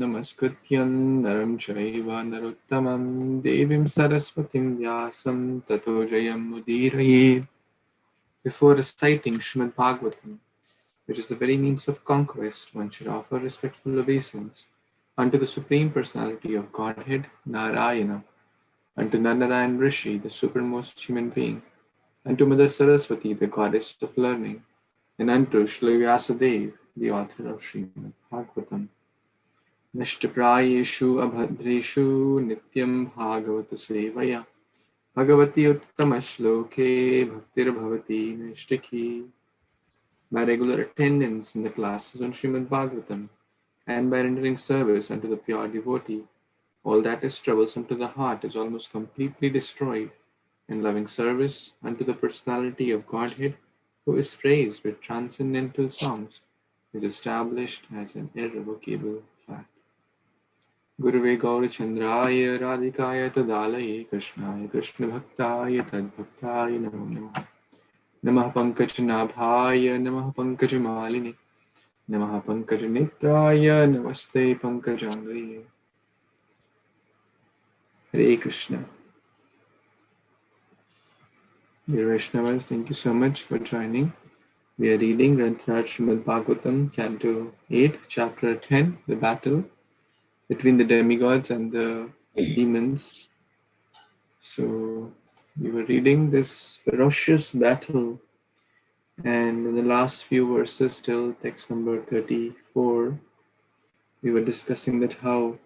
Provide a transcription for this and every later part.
Namaskrityam naram chaiva narottamam devim saraswatim vyasam tato jayam mudiraye. Before reciting Śrīmad-Bhāgavatam, which is the very means of conquest, one should offer respectful obeisance unto the Supreme Personality of Godhead, Narayana, unto Narayan Rishi, the supermost human being, unto Mother Saraswati, the goddess of learning, and unto Śrīla Vyasadeva, the author of Śrīmad-Bhāgavatam. Nishtaprayeshu abhadreshu Nityam Bhagavata Sevaya Bhagavati Uttamaśloke Bhaktir Bhavati Nishtaki. By regular attendance in the classes on Śrīmad-Bhāgavatam and by rendering service unto the pure devotee, all that is troublesome to the heart is almost completely destroyed, and loving service unto the personality of Godhead, who is praised with transcendental songs, is established as an irrevocable fact. Gurave Gaurachandraya Radhikaya Tadalaye Krishnaya Krishna Bhaktaya Tadbhaktaya Namo Namaha. Namaha Pankajnabhaya Namaha Pankajmaline Namaha Pankajnetraya Namaste Pankajangriye. Hare Krishna. Dear Vaishnavas, thank you so much for joining. We are reading Granthāraj Śrīmad-Bhāgavatam, Canto 8, Chapter 10, the battle between the demigods and the demons. So we were reading this ferocious battle, and in the last few verses till text number 34, we were discussing that how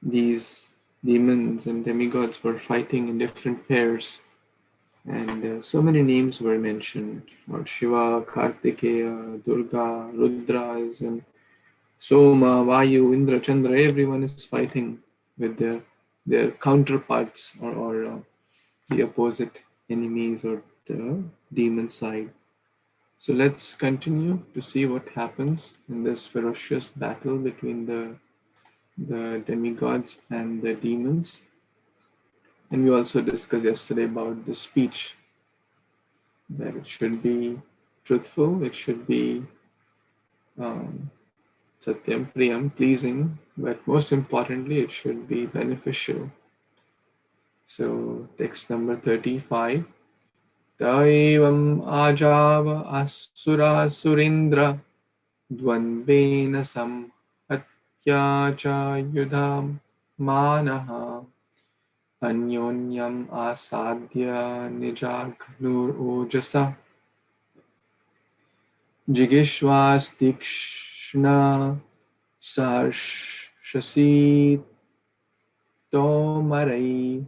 these demons and demigods were fighting in different pairs, and so many names were mentioned: Lord Shiva, Kartikeya, Durga, Rudras, and Soma, Vayu, Indra, Chandra. Everyone is fighting with their counterparts or the opposite enemies or the demon side. So let's continue to see what happens in this ferocious battle between the demigods and the demons. And we also discussed yesterday about the speech, that it should be truthful, it should be Satyam Priyam, pleasing, but most importantly, it should be beneficial. So, text number 35. Daivam ajava asura surindra dvanvena samhatya cha yudham manaha anyonyam asadya nijagnur ojasa jigishvastikshna sarshasi tomarai.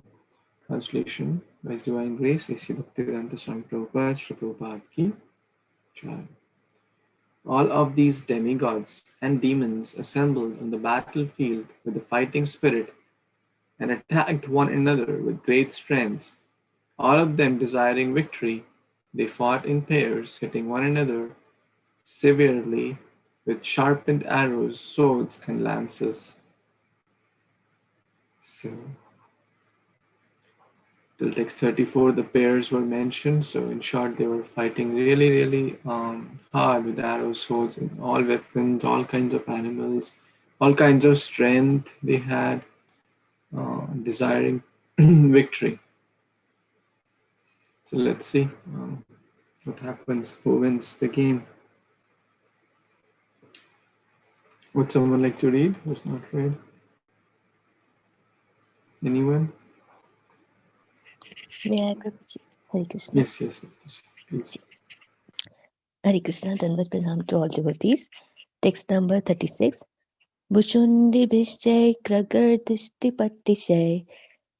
Translation by His Divine Grace, A.C. Bhaktivedanta Swami Prabhupada, Shri Prabhupada Ki Jai. All of these demigods and demons assembled on the battlefield with the fighting spirit and attacked one another with great strength. All of them desiring victory, they fought in pairs, hitting one another severely with sharpened arrows, swords, and lances. So, till text 34, the pairs were mentioned. So in short, they were fighting really hard with arrows, swords, and all weapons, all kinds of animals, all kinds of strength they had, desiring victory. So let's see what happens, who wins the game. Would someone like to read? Who's not read? Anyone? May I, Prabhuji? Hare Krishna. Yes, please. Hare Krishna, Dandavat Pranam to all devotees. Text number 36. Bhushundi Bhishjay Kragardishti Pattishay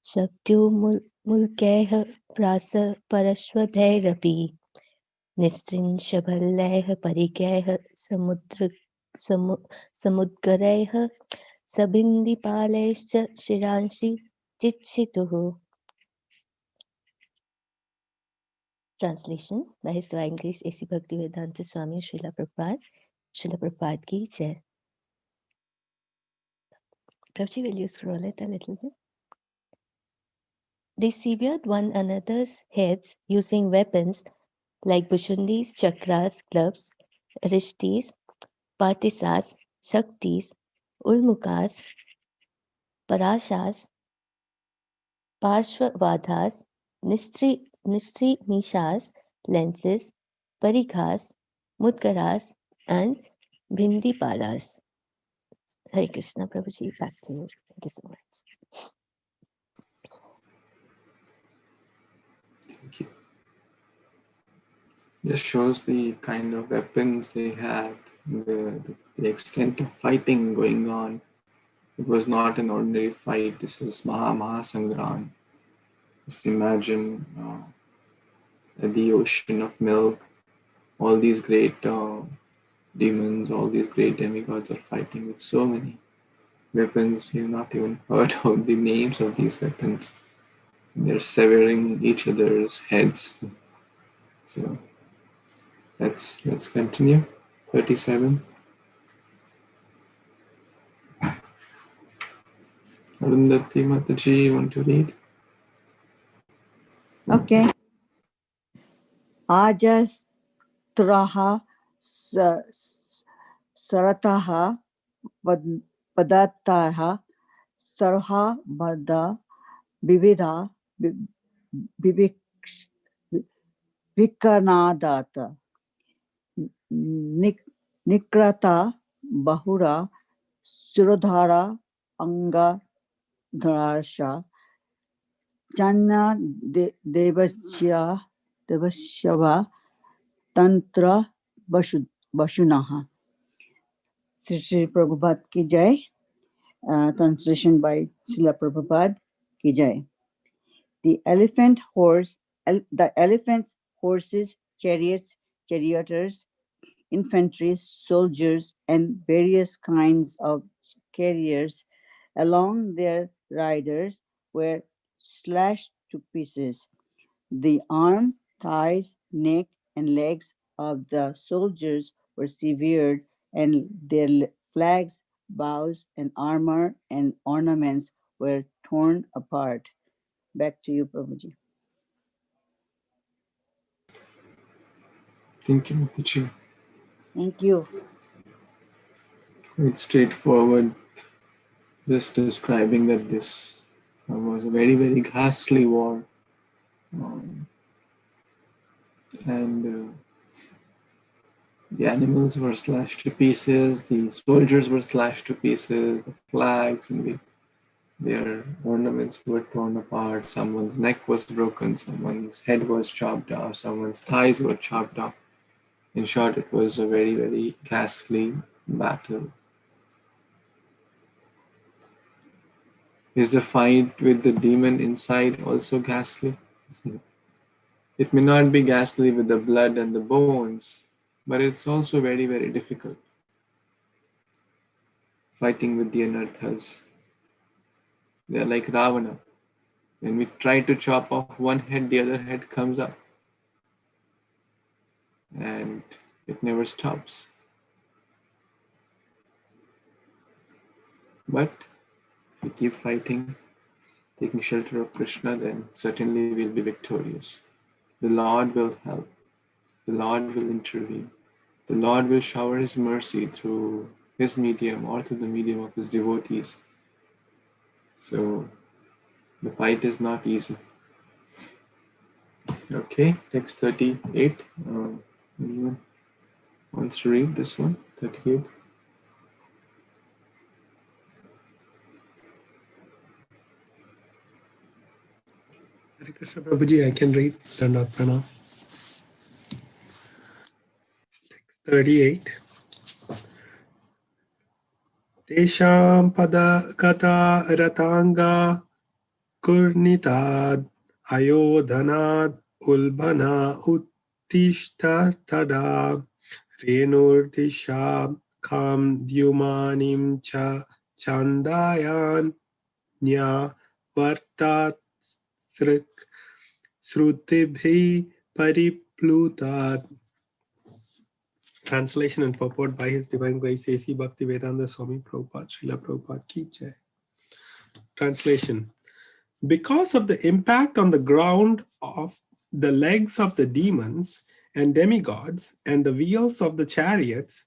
Shaktyu Mulkeha Prasa Parashwadhairapi Nistrinshabhalleha Parikeha Samudgareha Sabindi Palescha Shiranshi Chichituhu. Translation by His Divine Grace, A.C. Bhaktivedanta Swami Srila Prabhupada Ki Jai. Prabhuji, will you scroll it a little bit? They severed one another's heads using weapons like Bhushundis, Chakras, clubs, Rishtis, Patisas, Shaktis, Ulmukas, Parashas, Parshvavadhas, Nistrimishas, lenses, Parighas, Mudgaras, and Bhindipalas. Hare Krishna, Prabhuji, back to you. Thank you so much. Thank you. Just shows the kind of weapons they had, the extent of fighting going on. It was not an ordinary fight. This is Mahasangram. Just imagine the ocean of milk. All these great demons, all these great demigods are fighting with so many weapons. We've not even heard of the names of these weapons. They're severing each other's heads. So let's continue. 37. Arundhati Mataji, you want to read? Okay. Ajas traha sarataha padataha sarha bada vividha vikanadata nikrata bahura surodhara anga dharasha Janna Devashava Tantra Vashunaha. Sri Prabhupada ki jai. Translation by Srila Prabhupada ki jai. The elephants, horses, chariots, charioteers, infantry, soldiers, and various kinds of carriers along their riders were slashed to pieces. The arms, thighs, neck, and legs of the soldiers were severed, and their flags, bows, and armor and ornaments were torn apart. Back to you, Prabhuji. Thank you, Mataji. Thank you. Quite straightforward. Just describing that this was a very, very ghastly war. And the animals were slashed to pieces, the soldiers were slashed to pieces, the flags and their ornaments were torn apart, someone's neck was broken, someone's head was chopped off, someone's thighs were chopped off. In short, it was a very, very ghastly battle. Is the fight with the demon inside also ghastly? It may not be ghastly with the blood and the bones, but it's also very, very difficult. Fighting with the anarthas. They're like Ravana. When we try to chop off one head, the other head comes up. And it never stops. But if we keep fighting, taking shelter of Kṛṣṇa, then certainly we'll be victorious. The Lord will help. The Lord will intervene. The Lord will shower His mercy through His medium or through the medium of His devotees. So the fight is not easy. Okay, text 38. Anyone wants to read this one? 38. Hare Krishna Prabhuji, I can read Dandavat Pranam. Text 38. Tesham pada kata ratanga kurnitad ayodhanad ulbana uttishta tada renurdisham kam dyumanim cha chandayan nya vartat srutibhi pariplutat. Translation and purport by His Divine Grace A.C. Bhaktivedanta Swami Prabhupada, Srila Prabhupada Ki Jai. Translation. Because of the impact on the ground of the legs of the demons and demigods and the wheels of the chariots,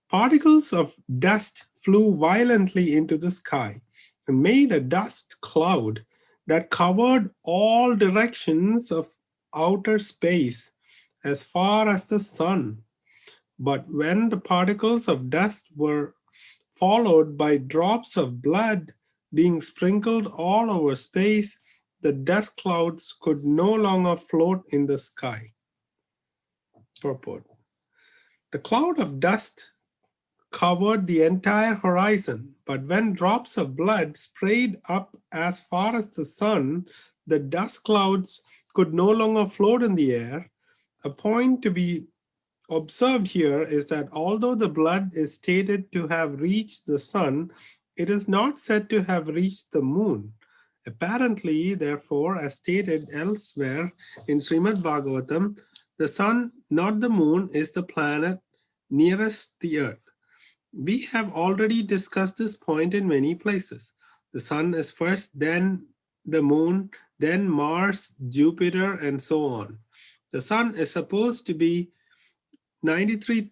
particles of dust flew violently into the sky and made a dust cloud that covered all directions of outer space as far as the sun. But when the particles of dust were followed by drops of blood being sprinkled all over space, the dust clouds could no longer float in the sky. Purport. The cloud of dust covered the entire horizon, but when drops of blood sprayed up as far as the sun, the dust clouds could no longer float in the air. A point to be observed here is that although the blood is stated to have reached the sun, it is not said to have reached the moon. Apparently, therefore, as stated elsewhere in Śrīmad-Bhāgavatam, the sun, not the moon, is the planet nearest the earth. We have already discussed this point in many places. The sun is first, then the moon, then Mars, Jupiter, and so on. The sun is supposed to be 93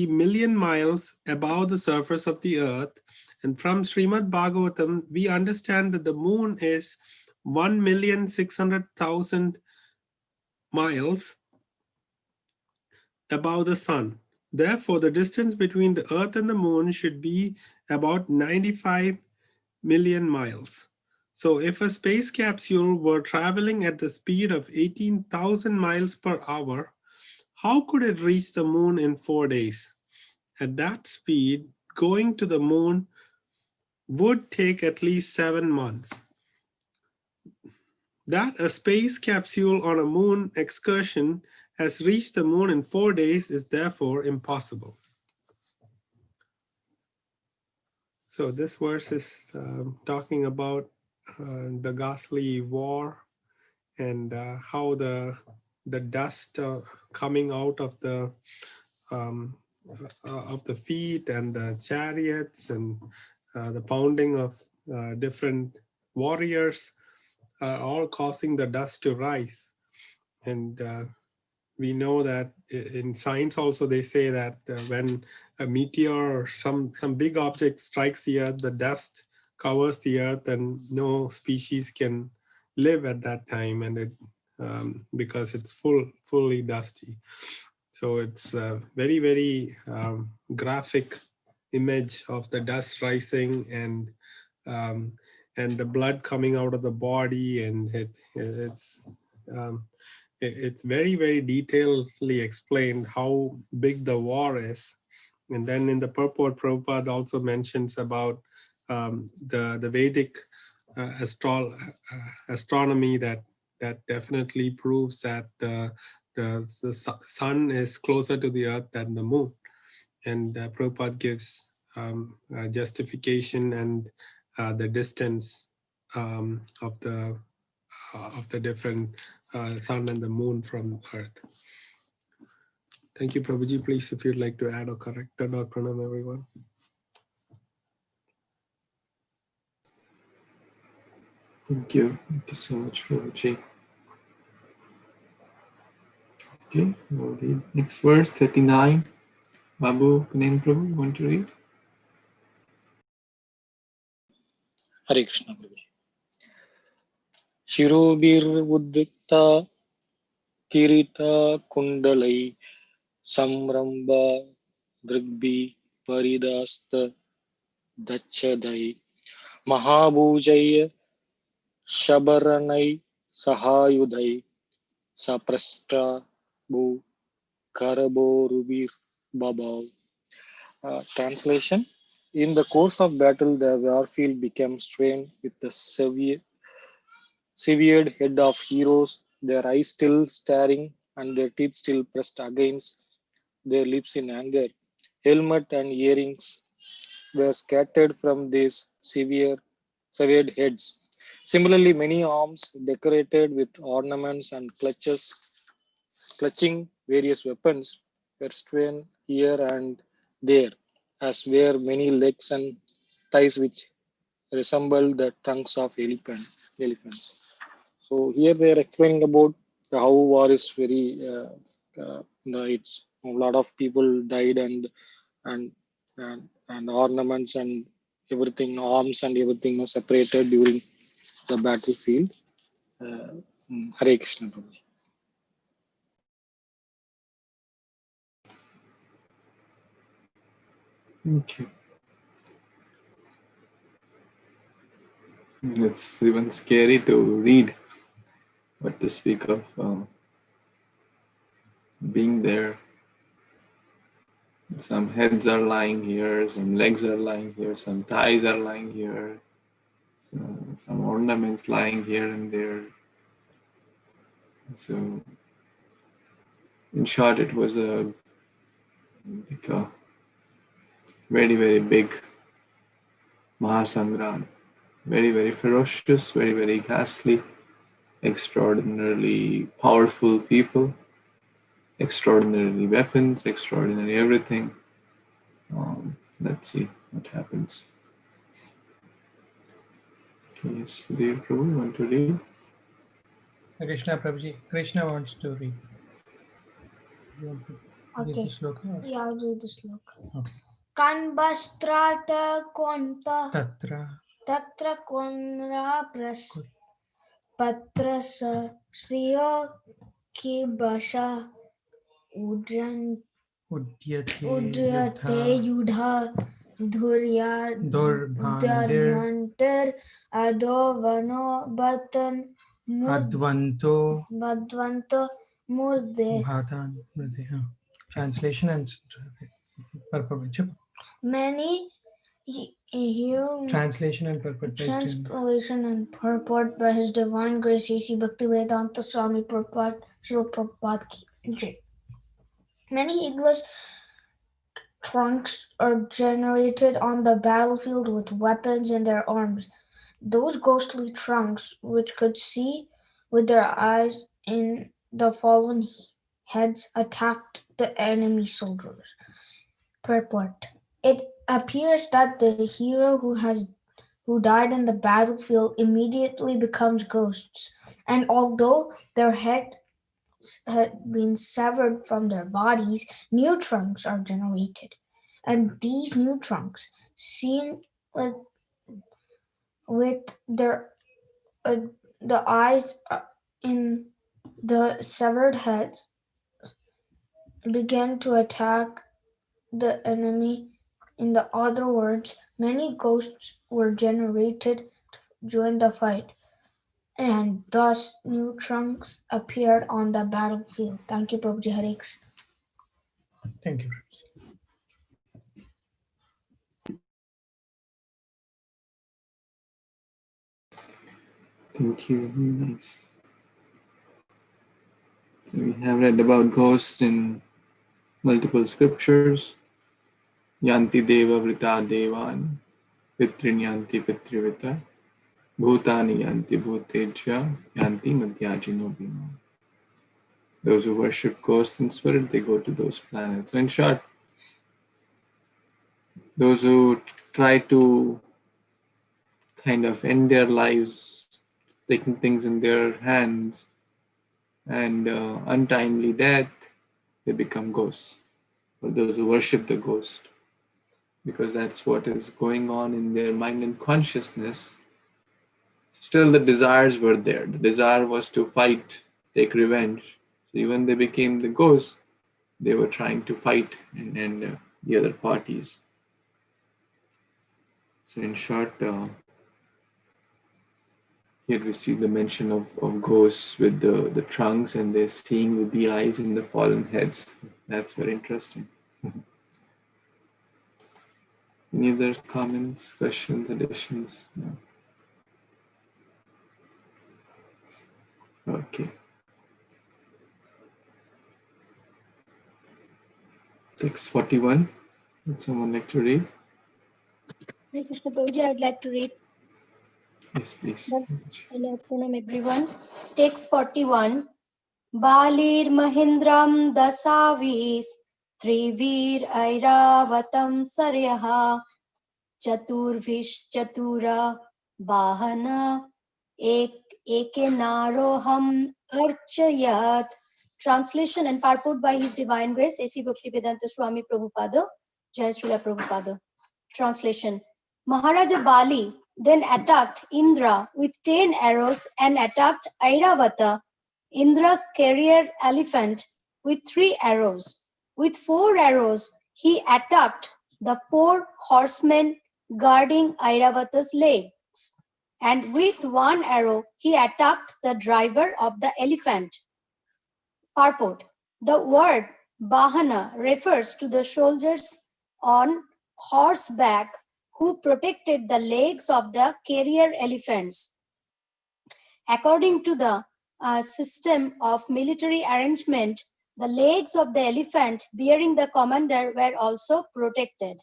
million miles above the surface of the earth. And from Śrīmad-Bhāgavatam, we understand that the moon is 1,600,000 miles above the sun. Therefore, the distance between the earth and the moon should be about 95 million miles. So if a space capsule were traveling at the speed of 18,000 miles per hour, how could it reach the moon in 4 days? At that speed, going to the moon would take at least 7 months. That a space capsule on a moon excursion has reached the moon in 4 days is therefore impossible. So this verse is talking about the ghastly war and how the dust coming out of the feet and the chariots and the pounding of different warriors are all causing the dust to rise. And we know that in science also they say that when a meteor or some big object strikes the earth, the dust covers the earth and no species can live at that time, and it because it's fully dusty. So it's a very, very graphic image of the dust rising and the blood coming out of the body, and it's very, very detailedly explained how big the war is. And then in the purport, Prabhupada also mentions about the Vedic astronomy that definitely proves that the sun is closer to the earth than the moon. And Prabhupada gives justification and the distance of the different sun and the moon from earth. Thank you, Prabhuji. Please, if you'd like to add or correct that, or pranam everyone. Thank you so much, Prabhuji. Okay, we'll read next verse, 39. Babu Kanan Prabhu, you want to read? Hare Krishna Prabhuji. Shirobir Kirita Kundalai Samramba Drigbi Paridasta Dachadai Mahabhujaya Shabaranai Sahayudai Saprastra Bu Karaborubir Babao. Translation. In the course of battle, the warfield became strained with the severed head of heroes, their eyes still staring and their teeth still pressed against their lips in anger. Helmet and earrings were scattered from these severed heads. Similarly, many arms decorated with ornaments and clutching various weapons were strewn here and there, as were many legs and thighs which resembled the trunks of elephants. So here they are explaining about how war is very, it's a lot of people died and and and ornaments and everything, arms and everything was separated during the battlefield. Hare Krishna. Prabhu. Okay. It's even scary to read, but to speak of being there. Some heads are lying here, some legs are lying here, some thighs are lying here, some ornaments lying here and there. So, in short, it was like a very, very big Mahasangram. Very, very ferocious, very, very ghastly, extraordinarily powerful people, extraordinary weapons, extraordinary everything. Let's see what happens. Okay, yes, dear Prabhu, you want to read? Krishna Prabhuji, Krishna wants to read. You want to read Okay. the sloka? Yeah, I'll read the sloka. Okay. Kanbastrata konpa Tatra konra patra sriyo ki basha udyate Udyate yudha Durbhandir dhuryadhantir adovano batan Advanto badvanto murde. Bhatan. Translation and purport. Many Translation and purport. translation and purport by His Divine Grace A.C. Bhaktivedanta Swami Prabhupada, Srila Prabhupada Ki Jai. Many English trunks are generated on the battlefield with weapons in their arms. Those ghostly trunks, which could see with their eyes in the fallen heads, attacked the enemy soldiers. Purport. It appears that the hero who died in the battlefield immediately becomes ghosts, and although their heads had been severed from their bodies, new trunks are generated, and these new trunks, seen with their the eyes in the severed heads, began to attack the enemy. In the other words, many ghosts were generated during the fight, and thus new trunks appeared on the battlefield. Thank you, Prabhuji. Hare Krishna. Thank you. Thank you. Very nice. So we have read about ghosts in multiple scriptures. Yanti deva vrita devan, pitrin yanti pitrivita, bhutani yanti bhuteja, yanti madhyajino bhima. Those who worship ghosts in spirit, they go to those planets. So in short, those who try to kind of end their lives taking things in their hands and untimely death, they become ghosts. Or those who worship the ghost, because that's what is going on in their mind and consciousness. Still, the desires were there. The desire was to fight, take revenge. So even they became the ghosts, they were trying to fight and the other parties. So in short, here we see the mention of ghosts with the trunks, and they're seeing with the eyes in the fallen heads. That's very interesting. Any other comments, questions, additions? No. Okay. Text 41. Would someone like to read? Hare Krishna Prabhuji, I would like to read. Yes, please. Hello, afternoon, everyone. Text 41. Balir Mahindram Dasavis Trivir Airavatam Saryaha Chaturvish Chatura Bahana Ekenaroham Archayat. Translation and purport by His Divine Grace A.C. Bhaktivedanta Swami Prabhupada. Jai Srila Prabhupada. Translation. Maharaja Bali then attacked Indra with 10 arrows and attacked Airavata, Indra's carrier elephant, with 3 arrows. With 4 arrows, he attacked the 4 horsemen guarding Airavata's legs. And with 1 arrow, he attacked the driver of the elephant. Purport. The word Bahana refers to the soldiers on horseback who protected the legs of the carrier elephants. According to the system of military arrangement, the legs of the elephant bearing the commander were also protected.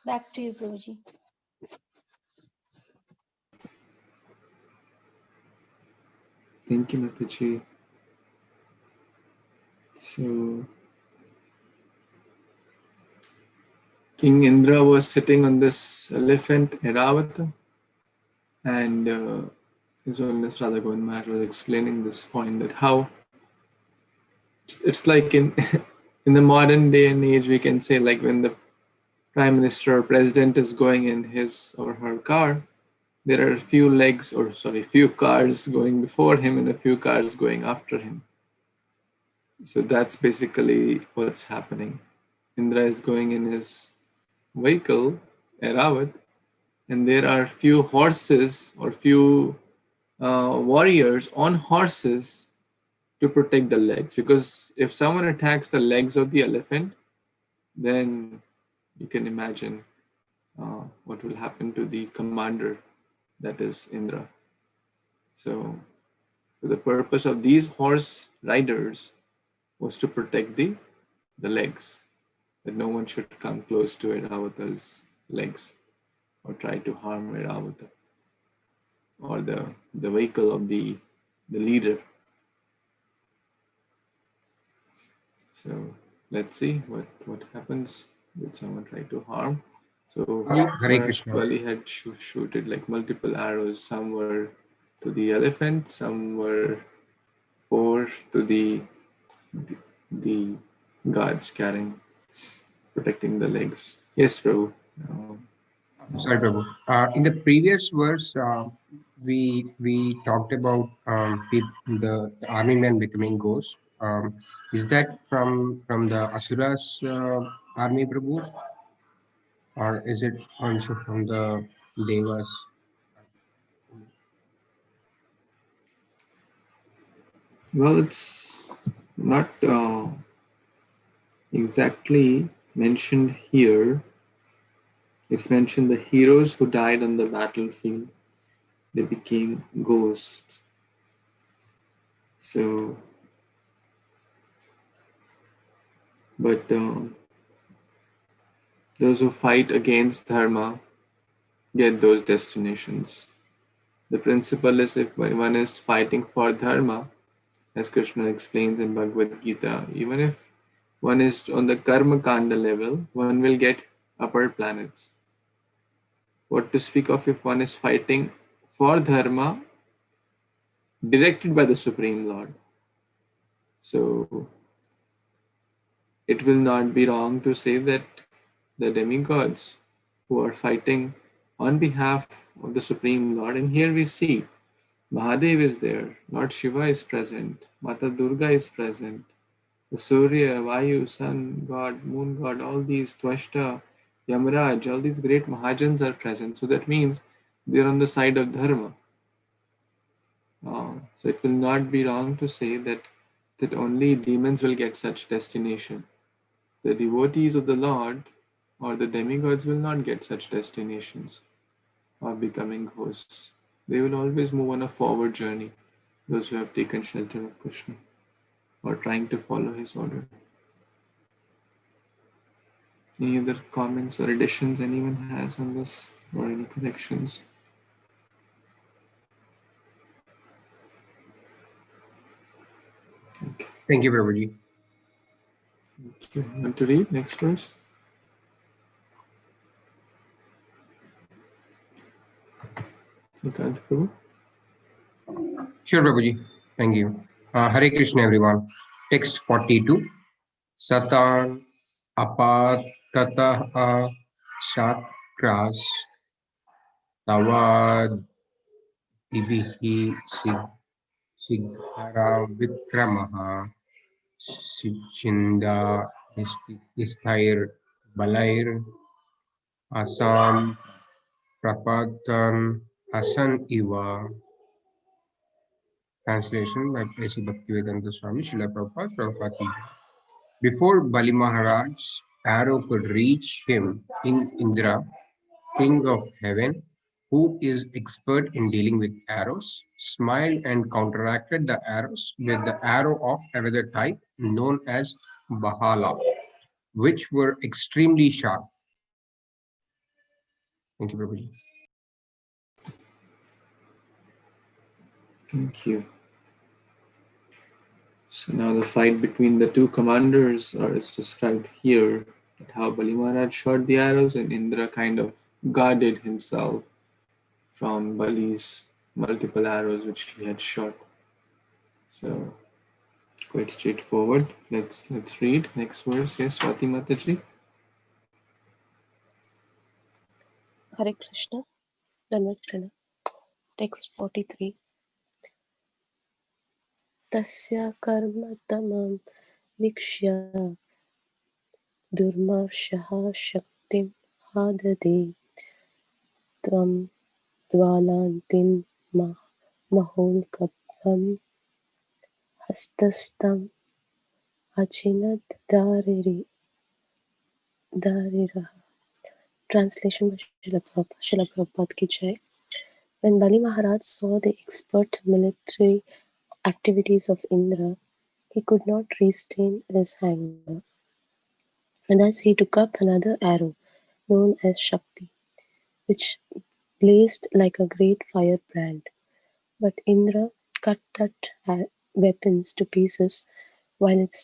Back to you, Prabhuji. Thank you, Mataji. So, King Indra was sitting on this elephant, Airavata, and His Holiness Radha Govind Maharaj was explaining this point, that how it's like in in the modern day and age, we can say, like when the Prime Minister or President is going in his or her car, there are few cars going before him and a few cars going after him. So that's basically what's happening. Indra is going in his vehicle, Airavat, and there are few horses or few warriors on horses to protect the legs. Because if someone attacks the legs of the elephant, then you can imagine what will happen to the commander, that is Indra. So the purpose of these horse riders was to protect the legs, that no one should come close to Airavata's legs or try to harm Airavata or the vehicle of the leader. So let's see what happens. Did someone try to harm? So Hare Krishna. Bali had shooted like multiple arrows. Some were to the elephant, some were to the guards protecting the legs. Yes, Prabhu. Sorry, Prabhu. In the previous verse, we talked about the army men becoming ghosts. Is that from the Asuras army, Prabhu, or is it also from the Devas? Well, it's not exactly mentioned here. It's mentioned the heroes who died on the battlefield, they became ghosts. So, but those who fight against dharma get those destinations. The principle is, if one is fighting for dharma, as Kṛṣṇa explains in Bhagavad Gita, even if one is on the karma kanda level, one will get upper planets. What to speak of if one is fighting for dharma directed by the Supreme Lord? So it will not be wrong to say that the demigods who are fighting on behalf of the Supreme Lord, and here we see Mahadev is there, Lord Shiva is present, Mata Durga is present, the Surya, Vayu, Sun God, Moon God, all these Tvashta, Yamaraj, all these great Mahajans are present. So that means they're on the side of Dharma. So it will not be wrong to say that only demons will get such destination. The devotees of the Lord or the demigods will not get such destinations of becoming hosts. They will always move on a forward journey, those who have taken shelter of Kṛṣṇa or trying to follow his order. Any other comments or additions anyone has on this, or any corrections? Okay. Thank you, Prabhuji. Thank you. Want to read next verse? Prabhu? Sure, Prabhuji. Thank you. Hare Krishna, everyone. Text 42. Satan apatataha shakras tavad divihi siddhara vikramaha Shinda Isthair Balair Asam Prapatan Hasan Iwa. Translation by A.C. Bhaktivedanta Swami Srila Prabhupada Prabhupada Ki Jai. Before Bali Maharaj's arrow could reach him, Indra, king of heaven, who is expert in dealing with arrows, smiled and counteracted the arrows with the arrow of another type known as Bahala, which were extremely sharp. Thank you, Prabhuji. Thank you. So now the fight between the two commanders is described here, how Bali Maharaj shot the arrows and Indra kind of guarded himself from Bali's multiple arrows which he had shot. So quite straightforward. Let's read next verse. Yes, Swati Mataji. Hare Krishna. Dandavat. Text 43. Tasya karma tamam vikshya durmarshaha shaktim hadade tvam dvalantim maholkabham hastastam achinad dariraha. Translation by Srila Prabhupada Ki Jai. When Bali Maharaj saw the expert military activities of Indra, he could not restrain his anger. And thus he took up another arrow, known as Shakti, which blazed like a great firebrand. But Indra cut that weapons to pieces while it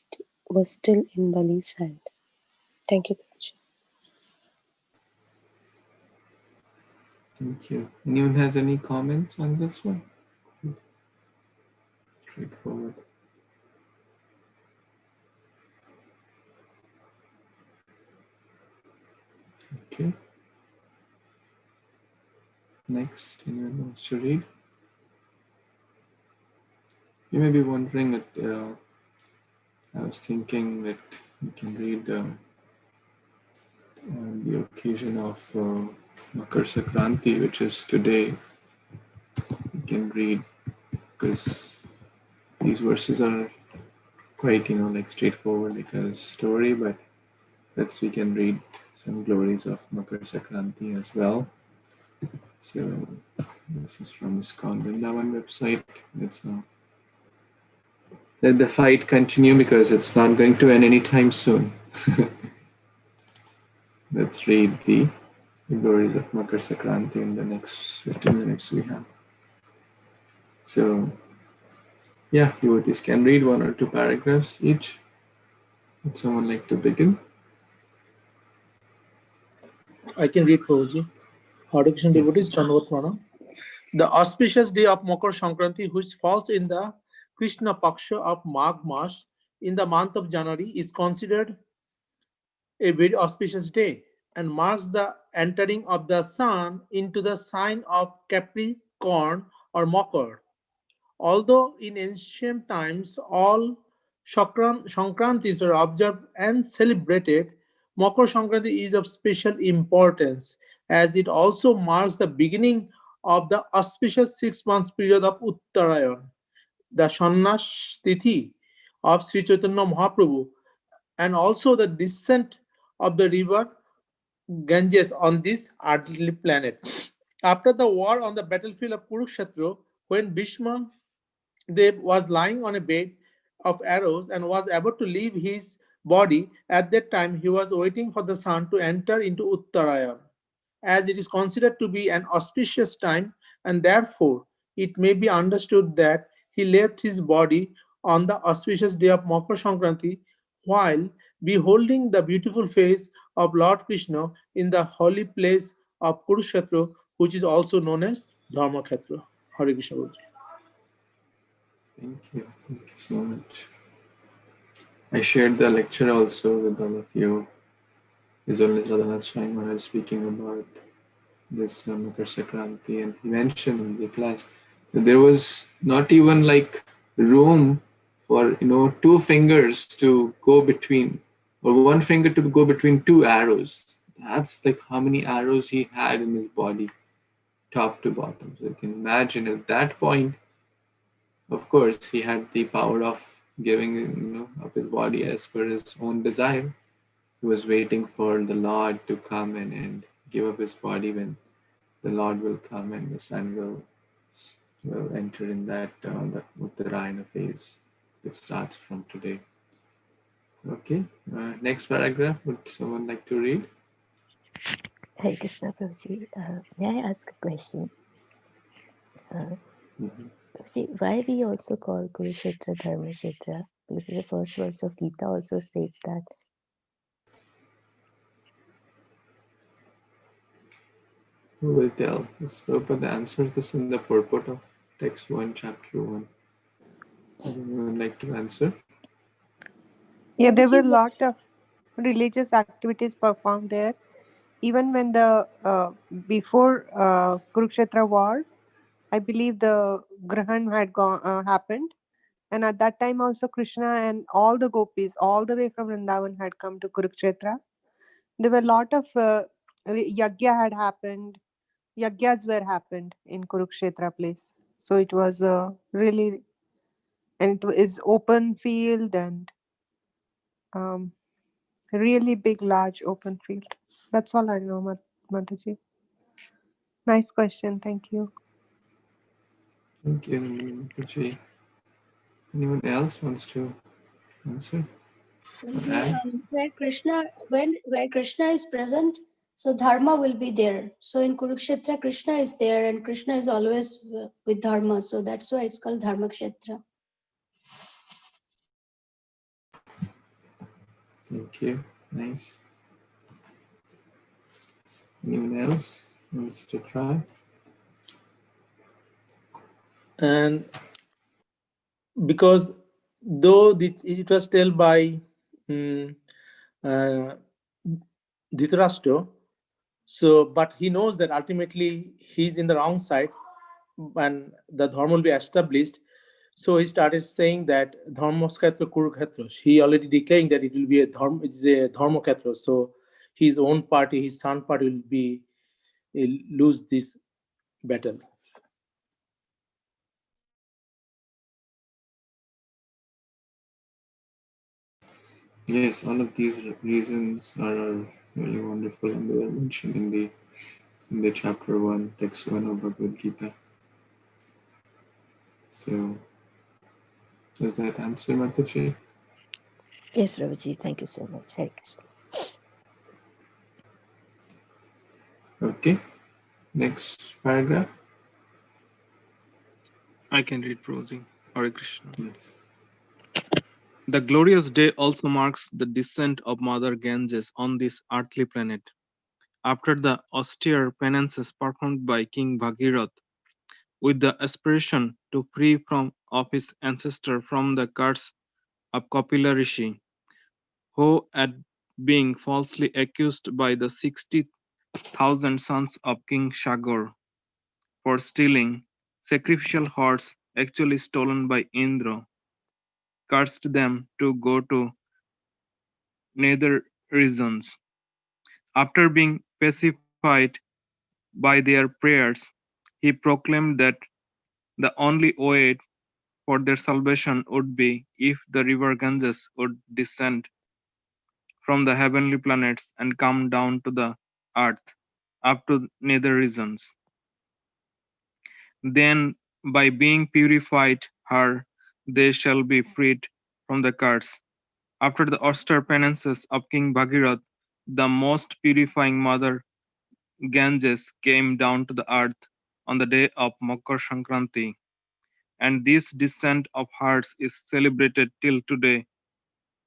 was still in Bali's hand. Thank you, Prabhuji. Thank you. Anyone has any comments on this one? Straightforward. Okay. Next, anyone wants to read? You may be wondering that I was thinking that you can read on the occasion of Makar Sankranti, which is today. You can read because these verses are quite, like straightforward, like a story, but we can read some glories of Makar Sankranti as well. So this is from ISKCON Vrindavan website. Let's now let the fight continue because it's not going to end anytime soon. Let's read the glories of Makar Sankranti in the next 15 minutes we have. So, yeah, devotees can read 1 or 2 paragraphs each. Would someone like to begin? I can read, Prabhuji. Hare Krishna devotees, Dandavat Pranam. The auspicious day of Makar Sankranti, which falls in the Kṛṣṇa Paksha of Magh Mas in the month of January, is considered a very auspicious day and marks the entering of the sun into the sign of Capricorn or Makar. Although in ancient times all Sankrantis are observed and celebrated, Makar Sankranti is of special importance as it also marks the beginning of the auspicious 6 months period of Uttarayan, the Sannyas Tithi of Sri Chaitanya Mahaprabhu, and also the descent of the river Ganges on this earthly planet. After the war on the battlefield of Kurukshetra, when Bhishma Dev was lying on a bed of arrows and was about to leave his body, at that time he was waiting for the sun to enter into Uttarayan, as it is considered to be an auspicious time, and therefore it may be understood that he left his body on the auspicious day of Makar Sankranti while beholding the beautiful face of Lord Krishna in the holy place of Kurukshetra, which is also known as Dharmakhetra. Hare Krishna. Thank you. Thank you so much. I shared the lecture also with all of you His Holiness Radhanath Swami Maharaj speaking about this Makar Sankranti, and he mentioned in the class that there was not even like room for 2 fingers to go between, or 1 finger to go between 2 arrows. That's like how many arrows he had in his body, top to bottom. So you can imagine at that point, of course, he had the power of giving up his body as per his own desire. He was waiting for the Lord to come and give up his body when the Lord will come and the sun will enter in that Uttarayana phase, which starts from today. Okay, next paragraph. Would someone like to read? Hare Krishna Prabhuji, may I ask a question? Prabhuji, why we also call Kurukshetra Dharma Kshetra? Because the first verse of Gita also states that. Who will tell? This Prabhupada answers this in the purport of text 1, chapter 1. Would anyone like to answer? Yeah, there were a lot of religious activities performed there. Even when the before Kurukshetra war, I believe the Grahan had happened, and at that time also Krishna and all the gopis, all the way from Vrindavan, had come to Kurukshetra. There were a lot of yagya had happened. Yagyas were happened in Kurukshetra place. So it was really, and it is open field and really big, large open field. That's all I know, Mataji. Nice question. Thank you. Thank you, Mataji. Anyone else wants to answer? Where Krishna is present, so dharma will be there. So in Kurukshetra, Krishna is there, and Krishna is always with dharma. So that's why it's called Dharma Kshetra. Thank you. Nice. Anyone else wants to try? And because though it was told by Dhritarashtra, so but he knows that ultimately he's in the wrong side and the dharma will be established. So he started saying that dharmakshetra kurukshetra. He already declaring that it will be a dharma, it's a dharmakshetra. So his own party, his son party will lose this battle. Yes, all of these reasons are really wonderful, and they are mentioned in the chapter 1, text 1 of Bhagavad Gita. So, does that answer, Mataji? Yes, Prabhuji, thank you so much. Hare Krishna. Okay, next paragraph. I can read Prabhuji. Hare Krishna. Yes. The glorious day also marks the descent of Mother Ganges on this earthly planet. After the austere penances performed by King Bhagirath, with the aspiration to free of his ancestor from the curse of Kapila Rishi, who at being falsely accused by the 60,000 sons of King Shagor for stealing sacrificial hordes actually stolen by Indra, cursed them to go to nether regions. After being pacified by their prayers, he proclaimed that the only way for their salvation would be if the river Ganges would descend from the heavenly planets and come down to the earth, up to nether regions. Then, by being purified her, they shall be freed from the curse. After the austere penances of King Bhagirath, the most purifying mother Ganges came down to the earth on the day of Makar Sankranti, and this descent of hers is celebrated till today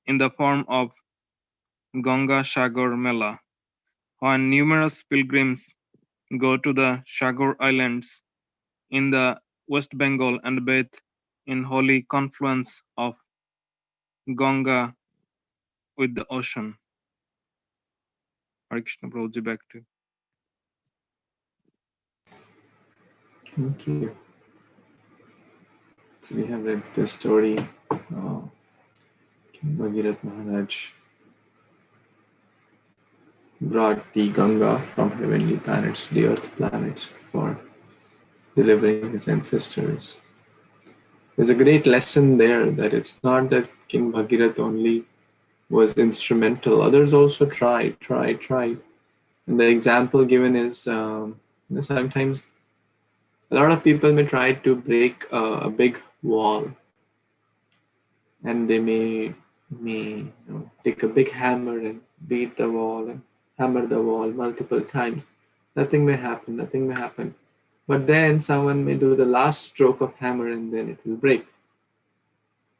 in the form of Ganga Sagar Mela, when numerous pilgrims go to the Sagar Islands in the West Bengal and bathe in holy confluence of Ganga with the ocean. Hare Krishna, Prabhuji, back to you. Thank you. So we have read the story of King Bhagirath Maharaj brought the Ganga from heavenly planets to the earth planets for delivering his ancestors. There's a great lesson there that it's not that King Bhagirath only was instrumental. Others also tried. And the example given is sometimes a lot of people may try to break a big wall, and they may take a big hammer and beat the wall and hammer the wall multiple times. Nothing may happen. But then someone may do the last stroke of hammer and then it will break.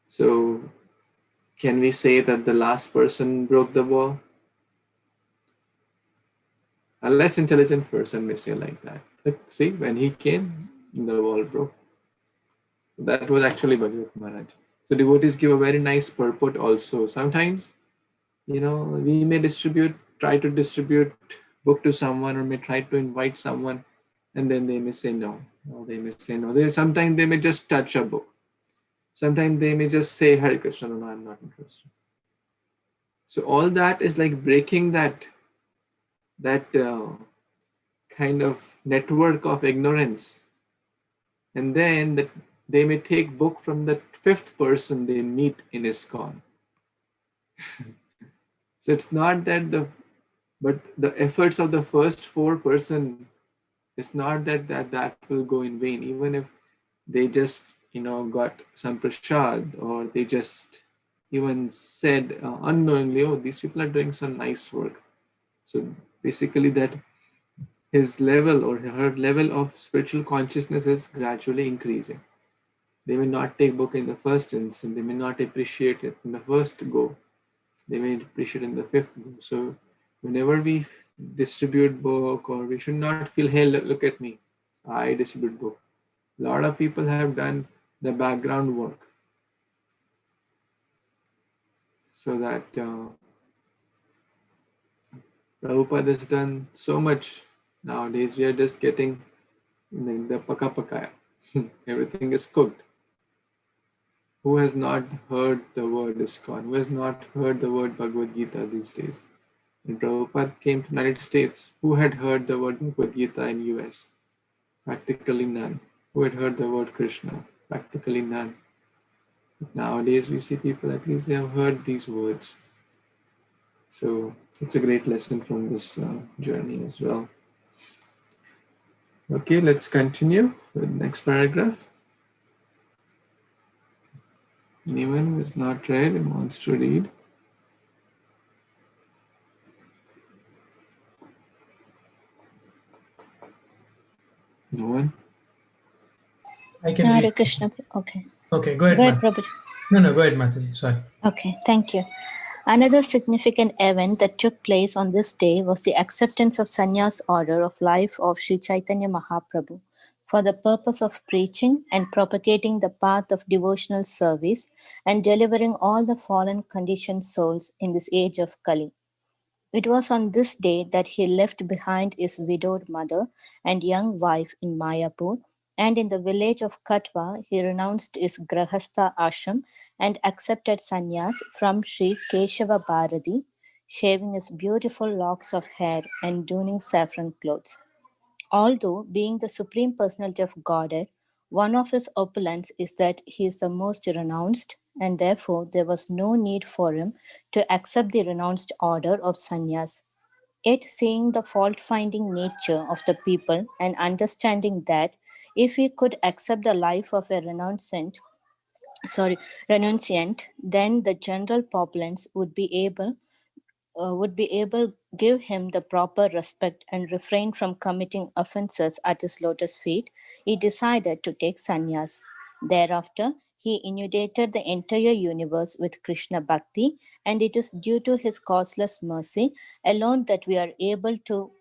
So can we say that the last person broke the wall? A less intelligent person may say like that. Look, see, when he came, the wall broke. That was actually Bhagavad Maharaj. So devotees give a very nice purport also. Sometimes, we may try to distribute book to someone, or may try to invite someone, and then they may say no. Sometimes they may just touch a book. Sometimes they may just say Hare Krishna, no, I'm not interested. So all that is like breaking that kind of network of ignorance. And then they may take book from the fifth person they meet in ISKCON. So it's not that but the efforts of the first four person, it's not that will go in vain. Even if they just got some prasad, or they just even said unknowingly, oh, these people are doing some nice work. So basically that his level or her level of spiritual consciousness is gradually increasing. They may not take book in the first instance, they may not appreciate it in the first go, they may appreciate it in the fifth go. So whenever we distribute book, or we should not feel, hey, look at me, I distribute book. A lot of people have done the background work, so that Prabhupada has done so much. Nowadays we are just getting the paka. Everything is cooked. Who has not heard the word ISKCON? Who has not heard the word Bhagavad Gita these days? When Prabhupada came to the United States, who had heard the word Bhagavad Gita in US? Practically none. Who had heard the word Kṛṣṇa? Practically none. But nowadays we see people, at least they have heard these words. So it's a great lesson from this journey as well. Okay, let's continue with the next paragraph. Anyone who is not read and wants to read? No one? I can Hare read. Krishna. Okay. Okay, go ahead, Go ahead, Mataji. Prabhuji. No, go ahead, Mataji. Sorry. Okay, thank you. Another significant event that took place on this day was the acceptance of Sannyas order of life of Sri Chaitanya Mahaprabhu for the purpose of preaching and propagating the path of devotional service and delivering all the fallen conditioned souls in this age of Kali. It was on this day that he left behind his widowed mother and young wife in Mayapur, and in the village of Katwa, he renounced his Grahastha ashram and accepted sannyas from Sri Keshava Bharati, shaving his beautiful locks of hair and donning saffron clothes. Although being the Supreme Personality of Godhead, one of his opulence is that he is the most renounced, and therefore there was no need for him to accept the renounced order of sannyas. Yet, seeing the fault finding nature of the people and understanding that if he could accept the life of a renunciant, then the general populace would be able give him the proper respect and refrain from committing offenses at his lotus feet, he decided to take sannyas. Thereafter, he inundated the entire universe with Krishna Bhakti, and it is due to his causeless mercy alone that we are able to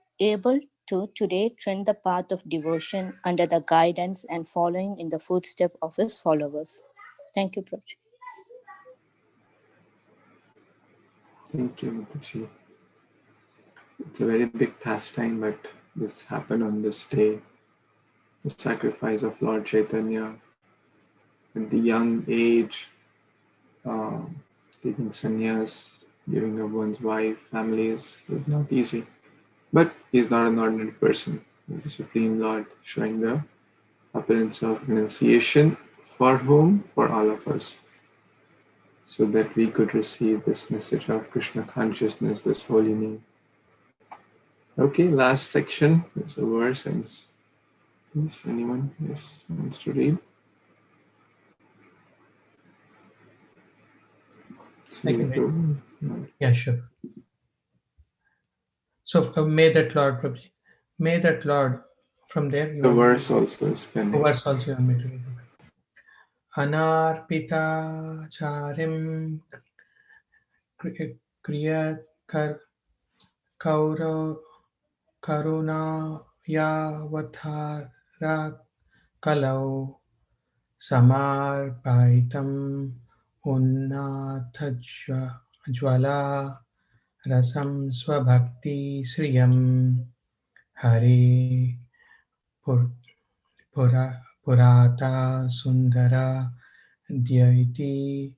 today tread the path of devotion under the guidance and following in the footsteps of his followers. Thank you, Prabhuji. Thank you, Mataji. It's a very big pastime, but this happened on this day, the sacrifice of Lord Chaitanya at the young age, taking sannyas, giving up one's wife, families is not easy. But he's not an ordinary person. He's the Supreme Lord, showing the appearance of renunciation for whom? For all of us. So that we could receive this message of Krishna consciousness, this holy name. Okay, last section. There's a verse, and please, anyone wants to read? I can read. Yeah, sure. So may that Lord, Prabhuji, may that Lord, from there you The want verse also is the pending. verse also you want me to read. Anarpita charim kriya kauro karuna yavathara kalau samarpaitam unnathajvala rasam swabhakti sriyam Hare Purata Sundara Dyaiti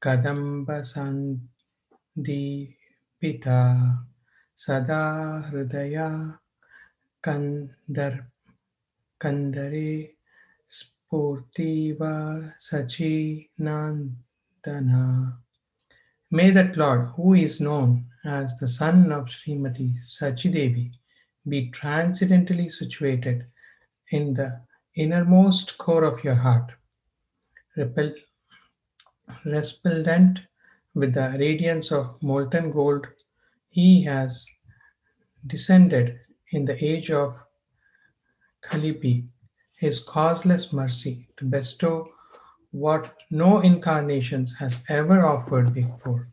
Kadamba Sandipita Sada Hridaya Kandare Spurtiva Sachi Nandana. May that Lord, who is known as the son of Srimati Sachidevi, be transcendently situated in the innermost core of your heart, resplendent with the radiance of molten gold. He has descended in the age of Kalipi, his causeless mercy to bestow what no incarnations has ever offered before,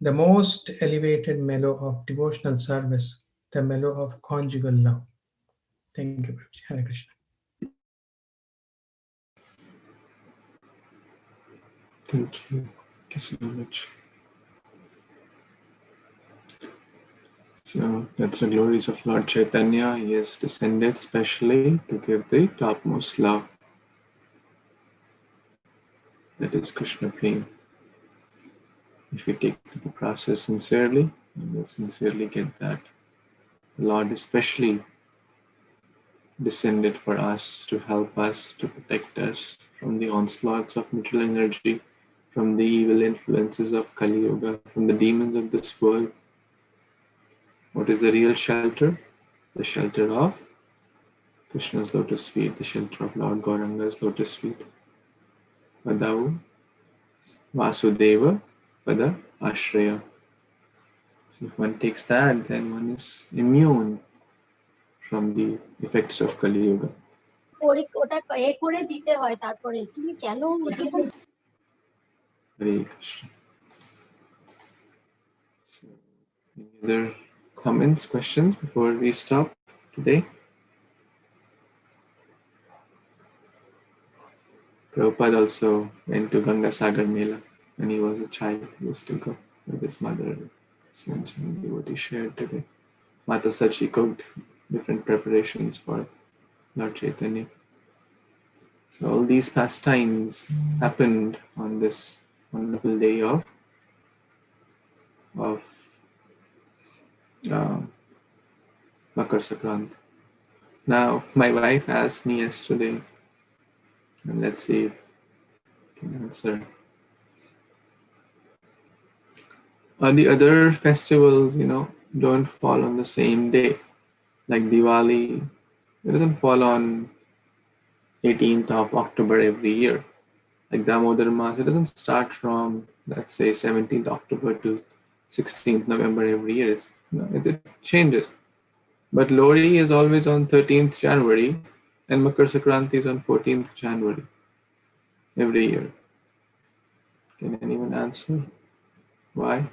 the most elevated mellow of devotional service, the mellow of conjugal love. Thank you, Prabhuji. Hare Krishna. Thank you. Thank you so much. So that's the glories of Lord Chaitanya. He has descended specially to give the topmost love. That is Krishna Prem. If we take the process sincerely, we will sincerely get that. The Lord especially descended for us, to help us, to protect us from the onslaughts of material energy, from the evil influences of Kali Yuga, from the demons of this world. What is the real shelter? The shelter of Krishna's lotus feet, the shelter of Lord Gauranga's lotus feet. Padau Vasudeva Pada Ashraya. So if one takes that, then one is immune from the effects of Kali Yuga. Hare Krishna. So, any other comments, questions before we stop today? Prabhupada also went to Ganga Sagar Mela when he was a child. He used to go with his mother. It's mentioned in what he shared today. Mata Sachi cooked different preparations for Lord Chaitanya. So all these pastimes happened on this wonderful day of Makar Sankranti. Now, my wife asked me yesterday, and let's see if I can answer. The other festivals, don't fall on the same day. Like Diwali, it doesn't fall on 18th of October every year. Like Damodar Mas, it doesn't start from, let's say, 17th October to 16th November every year. It changes. But Lohri is always on 13th January, and Makar Sankranti is on 14th January every year. Can anyone answer why?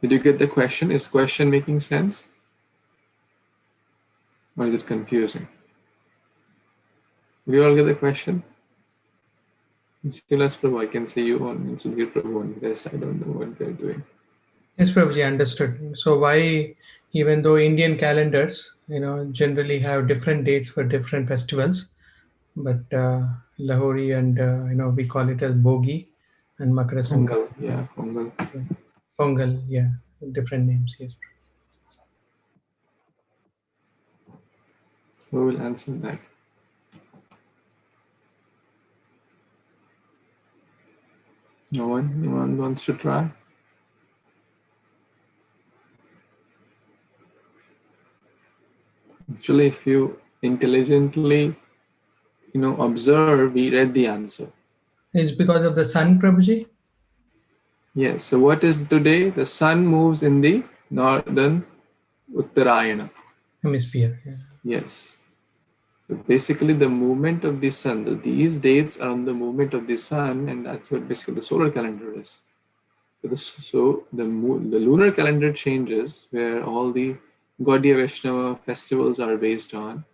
Did you get the question? Is question making sense? Or is it confusing? Did you all get the question? Silas Prabhu, I can see you on Sudhir Prabhu on the rest. I don't know what they're doing. Yes, Prabhuji, understood. So why, even though Indian calendars, generally have different dates for different festivals, but Lahori and we call it as Bogi and Makara Sankranti. Pongal, yeah, Pongal. Pongal, yeah, different names. Yes. Who will answer that? No one? Anyone wants to try? Actually, if you intelligently, observe, we read the answer. It's because of the sun, Prabhuji? Yes. So what is today? The sun moves in the northern Uttarayana. Hemisphere. Yeah. Yes. So basically, the movement of the sun. These dates are on the movement of the sun, and that's what basically the solar calendar is. So the lunar calendar changes, where all the Gaudiya Vaishnava festivals are based on,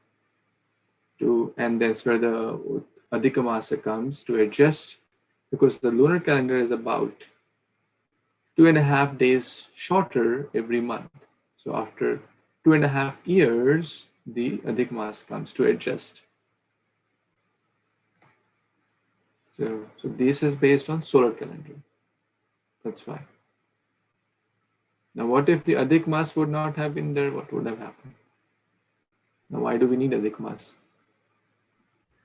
and that's where the Adhika Masa comes to adjust, because the lunar calendar is about 2.5 days shorter every month. So after 2.5 years, the Adhik Mas comes to adjust. So this is based on solar calendar. That's why. Now, what if the Adhik Mas would not have been there? What would have happened? Now, why do we need Adhik Mas?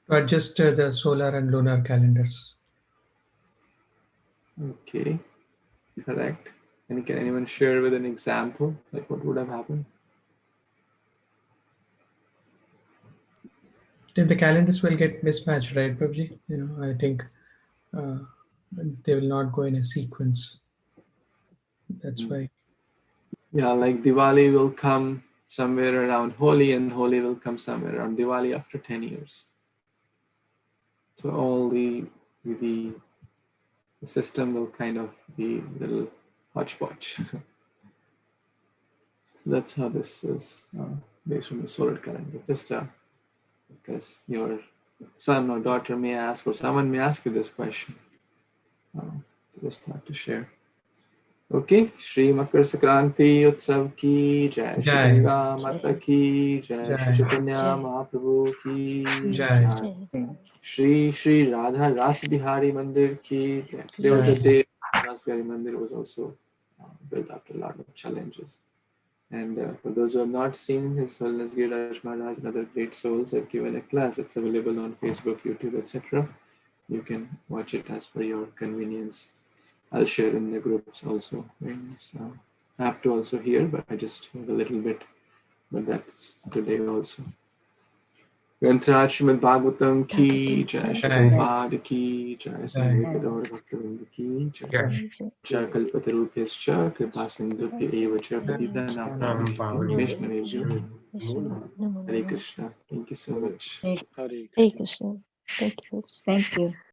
To adjust the solar and lunar calendars. Okay, correct. And can anyone share with an example, like what would have happened? Then the calendars will get mismatched, right, Prabhuji? I think they will not go in a sequence. That's why. Yeah, like Diwali will come somewhere around Holi, and Holi will come somewhere around Diwali after 10 years. So all the system will kind of be a little hodgepodge. So that's how this is based on the solar calendar. Just because your son or daughter may ask, or someone may ask you this question. Just thought to share. Okay, Shri Makar Sankranti Utsav ki Jai, Shri Jai. Ganga Mata ki Jai, Shri Jai. Chaitanya Jai. Mahaprabhu ki Jai. Jai, Shri Radha Ras Bihari Mandir ki Jai. There was a day Ras Bihari Mandir was also built after a lot of challenges. And for those who have not seen His Holiness Giriraj Maharaj and other great souls, I've given a class. It's available on Facebook, YouTube, etc. You can watch it as per your convenience. I'll share in the groups also. So I have to also hear, but I just heard a little bit. But that's today also. Grantraj Śrīmad-Bhāgavatam ki Jai, Shri Prabhupada ki Jai, Samveta Gaur Bhaktavinda ki Jai, Jai Kalpatarubhyascha Kripa Sindhubhya Eva Cha Patitanam Vaishnavebhyo. Hare Krishna. Thank you so much. Hare Hare Krishna. Krishna. Thank you. Thank you.